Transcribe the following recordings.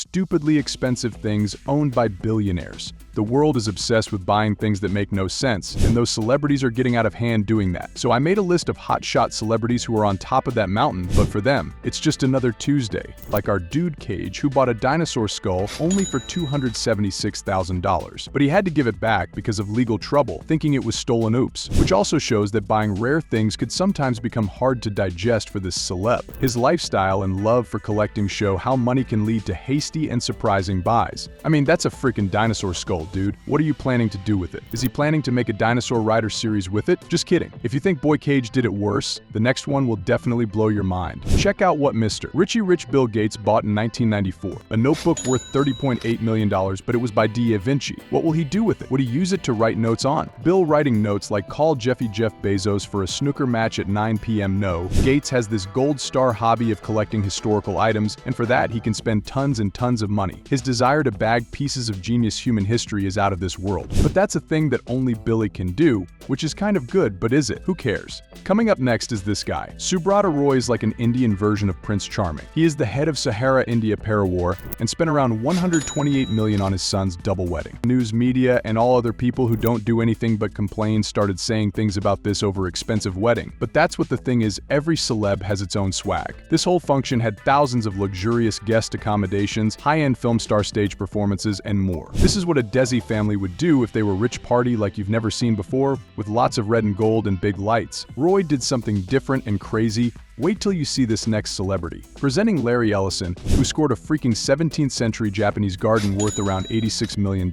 stupidly expensive things owned by billionaires. The world is obsessed with buying things that make no sense, and those celebrities are getting out of hand doing that. So I made a list of hotshot celebrities who are on top of that mountain, but for them, it's just another Tuesday. Like our dude Cage, who bought a dinosaur skull only for $276,000. But he had to give it back because of legal trouble, thinking it was stolen. Oops. Which also shows that buying rare things could sometimes become hard to digest for this celeb. His lifestyle and love for collecting show how money can lead to hasty and surprising buys. I mean, that's a freaking dinosaur skull, dude. What are you planning to do with it? Is he planning to make a Dinosaur Rider series with it? Just kidding. If you think Boy Cage did it worse, the next one will definitely blow your mind. Check out what Mr. Richie Rich Bill Gates bought in 1994. A notebook worth $30.8 million, but it was by Da Vinci. What will he do with it? Would he use it to write notes on? Bill writing notes like call Jeff Bezos for a snooker match at 9 p.m. No. Gates has this gold star hobby of collecting historical items, and for that he can spend tons and tons of money. His desire to bag pieces of genius human history is out of this world. But that's a thing that only Billy can do, which is kind of good, but is it? Who cares? Coming up next is this guy. Subrata Roy is like an Indian version of Prince Charming. He is the head of Sahara India Parawar and spent around $128 million on his son's double wedding. News media and all other people who don't do anything but complain started saying things about this over expensive wedding. But that's what the thing is, every celeb has its own swag. This whole function had thousands of luxurious guest accommodations, high-end film star stage performances, and more. This is what a Desi family would do if they were rich party like you've never seen before, with lots of red and gold and big lights. Roy did something different and crazy. Wait till you see this next celebrity. Presenting Larry Ellison, who scored a freaking 17th century Japanese garden worth around $86 million.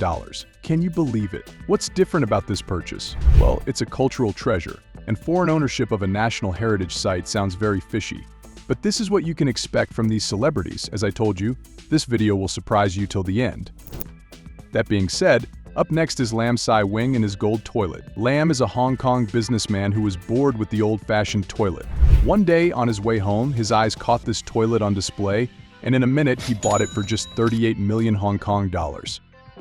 Can you believe it? What's different about this purchase? Well, it's a cultural treasure, and foreign ownership of a national heritage site sounds very fishy. But this is what you can expect from these celebrities. As I told you, this video will surprise you till the end. That being said, up next is Lam Sai Wing and his gold toilet. Lam is a Hong Kong businessman who was bored with the old-fashioned toilet. One day, on his way home, his eyes caught this toilet on display, and in a minute, he bought it for just 38 million Hong Kong dollars.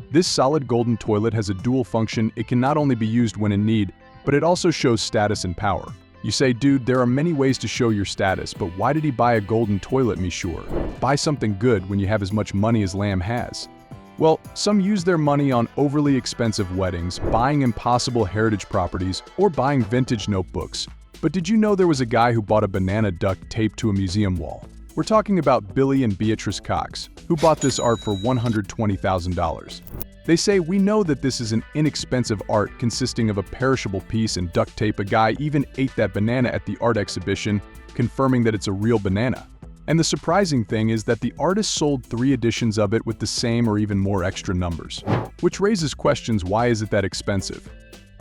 This solid golden toilet has a dual function. It can not only be used when in need, but it also shows status and power. You say, dude, there are many ways to show your status, but why did he buy a golden toilet, me sure? Buy something good when you have as much money as Lam has. Well, some use their money on overly expensive weddings, buying impossible heritage properties, or buying vintage notebooks. But did you know there was a guy who bought a banana duck taped to a museum wall? We're talking about Billy and Beatrice Cox, who bought this art for $120,000. They say, we know that this is an inexpensive art consisting of a perishable piece and duct tape. A guy even ate that banana at the art exhibition, confirming that it's a real banana. And the surprising thing is that the artist sold 3 editions of it with the same or even more extra numbers. Which raises questions, why is it that expensive?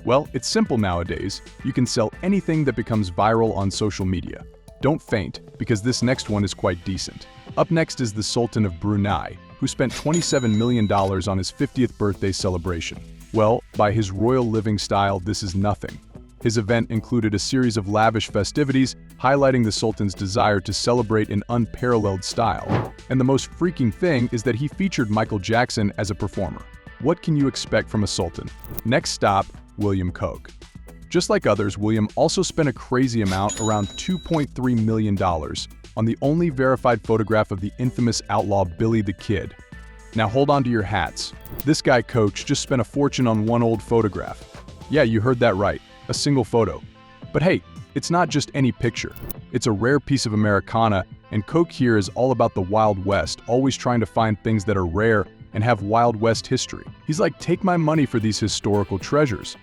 Well, it's simple nowadays. You can sell anything that becomes viral on social media. Don't faint, because this next one is quite decent. Up next is the Sultan of Brunei, who spent $27 million on his 50th birthday celebration. Well, by his royal living style, this is nothing. His event included a series of lavish festivities, highlighting the Sultan's desire to celebrate in unparalleled style. And the most freaking thing is that he featured Michael Jackson as a performer. What can you expect from a sultan? Next stop, William Koch. Just like others, William also spent a crazy amount, around $2.3 million, on the only verified photograph of the infamous outlaw Billy the Kid. Now hold on to your hats. This guy Koch just spent a fortune on one old photograph. Yeah, you heard that right. A single photo. But hey, it's not just any picture. It's a rare piece of Americana, and Koch here is all about the Wild West, always trying to find things that are rare and have Wild West history. He's like, take my money for these historical treasures.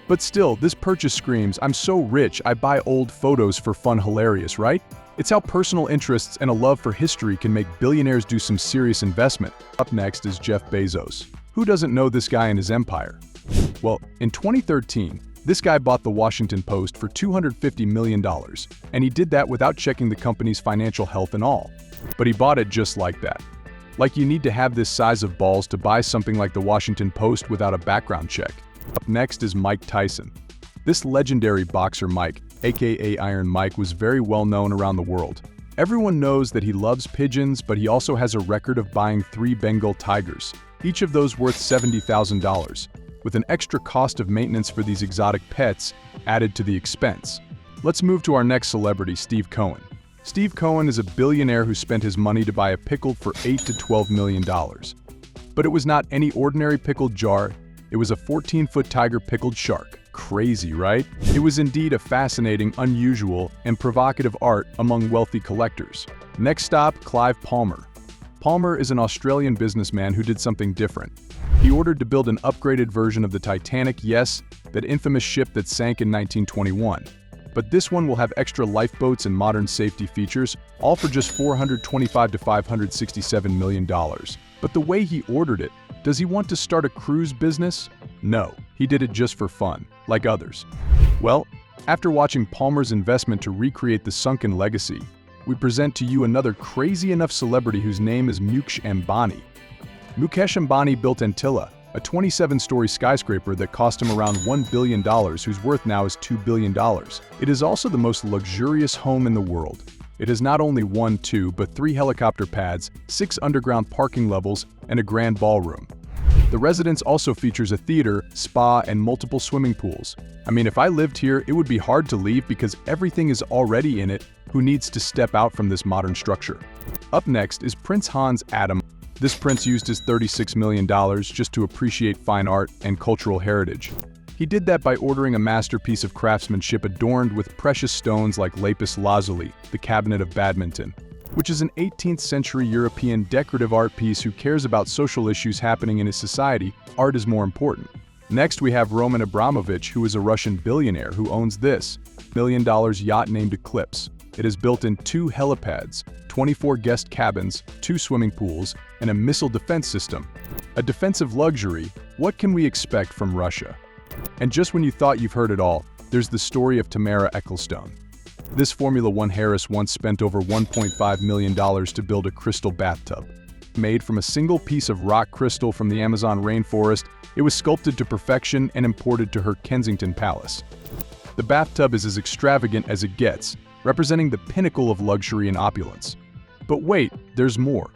But still, this purchase screams, I'm so rich, I buy old photos for fun. Hilarious, right? It's how personal interests and a love for history can make billionaires do some serious investment. Up next is Jeff Bezos. Who doesn't know this guy and his empire? Well, in 2013, this guy bought the Washington Post for $250 million, and he did that without checking the company's financial health and all. But he bought it just like that. Like you need to have this size of balls to buy something like the Washington Post without a background check. Up next is Mike Tyson. This legendary boxer Mike, aka Iron Mike, was very well known around the world. Everyone knows that he loves pigeons, but he also has a record of buying 3 Bengal tigers, each of those worth $70,000. With an extra cost of maintenance for these exotic pets added to the expense. Let's move to our next celebrity, Steve Cohen. Steve Cohen is a billionaire who spent his money to buy a pickle for $8 to $12 million. But it was not any ordinary pickled jar, it was a 14-foot tiger pickled shark. Crazy, right? It was indeed a fascinating, unusual, and provocative art among wealthy collectors. Next stop, Clive Palmer. Palmer is an Australian businessman who did something different. He ordered to build an upgraded version of the Titanic, yes, that infamous ship that sank in 1921. But this one will have extra lifeboats and modern safety features, all for just $425 to $567 million. But the way he ordered it, does he want to start a cruise business? No, he did it just for fun, like others. Well, after watching Palmer's investment to recreate the sunken legacy, we present to you another crazy enough celebrity whose name is Mukesh Ambani. Mukesh Ambani built Antilla, a 27-story skyscraper that cost him around $1 billion, whose worth now is $2 billion. It is also the most luxurious home in the world. It has not only 1, 2, but 3 helicopter pads, 6 underground parking levels, and a grand ballroom. The residence also features a theater, spa, and multiple swimming pools. I mean, if I lived here, it would be hard to leave because everything is already in it. Who needs to step out from this modern structure? Up next is Prince Hans Adam. This prince used his $36 million just to appreciate fine art and cultural heritage. He did that by ordering a masterpiece of craftsmanship adorned with precious stones like lapis lazuli, the cabinet of badminton, which is an 18th century European decorative art piece. Who cares about social issues happening in his society? Art is more important. Next, we have Roman Abramovich, who is a Russian billionaire who owns this $1 million yacht named Eclipse. It is built in 2 helipads, 24 guest cabins, 2 swimming pools, and a missile defense system. A defensive luxury, what can we expect from Russia? And just when you thought you've heard it all, there's the story of Tamara Ecclestone. This Formula One Harris once spent over $1.5 million to build a crystal bathtub. Made from a single piece of rock crystal from the Amazon rainforest, it was sculpted to perfection and imported to her Kensington Palace. The bathtub is as extravagant as it gets, representing the pinnacle of luxury and opulence. But wait, there's more.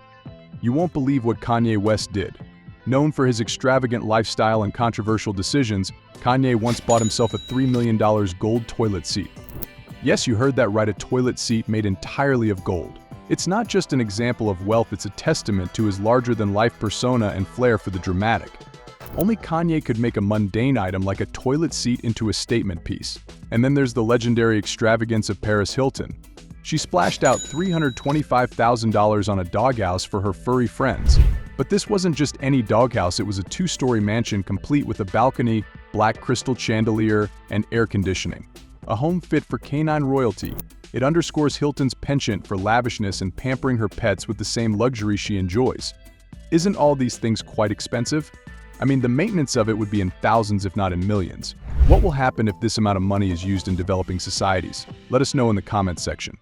You won't believe what Kanye West did. Known for his extravagant lifestyle and controversial decisions, Kanye once bought himself a $3 million gold toilet seat. Yes, you heard that right, a toilet seat made entirely of gold. It's not just an example of wealth, it's a testament to his larger-than-life persona and flair for the dramatic. Only Kanye could make a mundane item like a toilet seat into a statement piece. And then there's the legendary extravagance of Paris Hilton. She splashed out $325,000 on a doghouse for her furry friends. But this wasn't just any doghouse, it was a 2-story mansion complete with a balcony, black crystal chandelier, and air conditioning. A home fit for canine royalty. It underscores Hilton's penchant for lavishness and pampering her pets with the same luxury she enjoys. Isn't all these things quite expensive? I mean, the maintenance of it would be in thousands if not in millions. What will happen if this amount of money is used in developing societies? Let us know in the comments section.